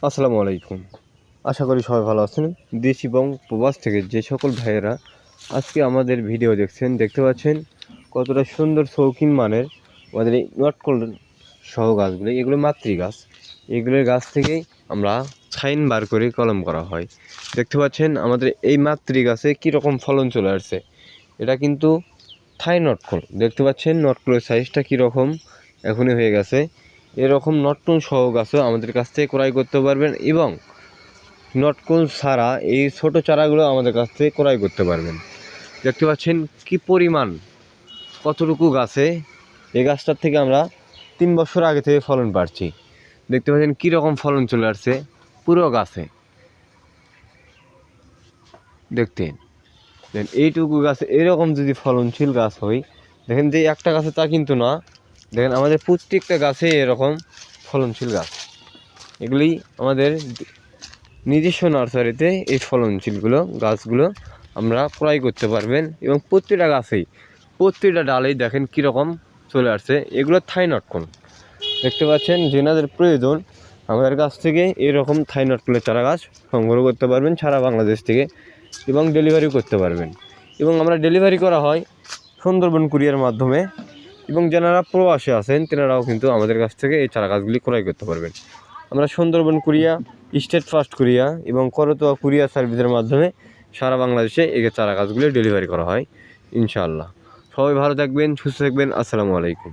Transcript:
আসসালামু আলাইকুম। আশা করি সবাই ভালো আছেন। দেশ এবং প্রবাস থেকে যে সকল ভাইয়েরা আজকে আমাদের ভিডিও দেখছেন, দেখতে পাচ্ছেন কতটা সুন্দর শৌখিন মানের আমাদের এই নটকল সহ গাছগুলো, এগুলো মাতৃ গাছ। এগুলোর গাছ থেকেই আমরা ছাইন বার করে কলম করা হয়। দেখতে পাচ্ছেন আমাদের এই মাতৃ গাছে কীরকম ফলন চলে আসছে। এটা কিন্তু থাই নটকল। দেখতে পাচ্ছেন নটকলের সাইজটা কীরকম এখনই হয়ে গেছে। এরকম নটকল সহ গাছও আমাদের কাছ থেকে ক্রয় করতে পারবেন এবং নটকল ছাড়া এই ছোট চারাগুলো আমাদের কাছ থেকে ক্রয় করতে পারবেন। দেখতে পাচ্ছেন কি পরিমাণ, কতটুকু গাছে এই গাছটার থেকে আমরা 3 বছর আগে থেকে ফলন পাচ্ছি। দেখতে পাচ্ছেন কীরকম ফলন চলে আসছে পুরো গাছে। দেখতেন এইটুকু গাছে এরকম যদি ফলনশীল গাছ হয়, দেখেন যে একটা গাছে তা কিন্তু না, দেখেন আমাদের প্রত্যেকটা গাছে এরকম ফলনশীল গাছ। এগুলি আমাদের নিজস্ব নার্সারিতে এই ফলনশীলগুলো গাছগুলো আমরা ক্রয় করতে পারবেন এবং প্রতিটা গাছেই প্রতিটা ডালেই দেখেন কীরকম চলে আসছে। এগুলো থাই নটকল। দেখতে পাচ্ছেন যেনাদের প্রয়োজন আমাদের কাছ থেকে এরকম থাই নটকলের চারা গাছ সংগ্রহ করতে পারবেন সারা বাংলাদেশ থেকে এবং ডেলিভারি করতে পারবেন। এবং আমরা ডেলিভারি করা হয় সুন্দরবন কুরিয়ার মাধ্যমে এবং যারা প্রবাসে আছেন তেনারাও কিন্তু আমাদের কাছ থেকে এই চারা গাছগুলি ক্রয় করতে পারবেন। আমরা সুন্দরবন কুরিয়া, স্টেট ফার্স্ট কুরিয়া এবং করতোয়া কুরিয়া সার্ভিসের মাধ্যমে সারা বাংলাদেশে এই চারা গাছগুলি ডেলিভারি করা হয় ইনশাআল্লাহ। সবাই ভালো থাকবেন, সুস্থ থাকবেন। আসসালামু আলাইকুম।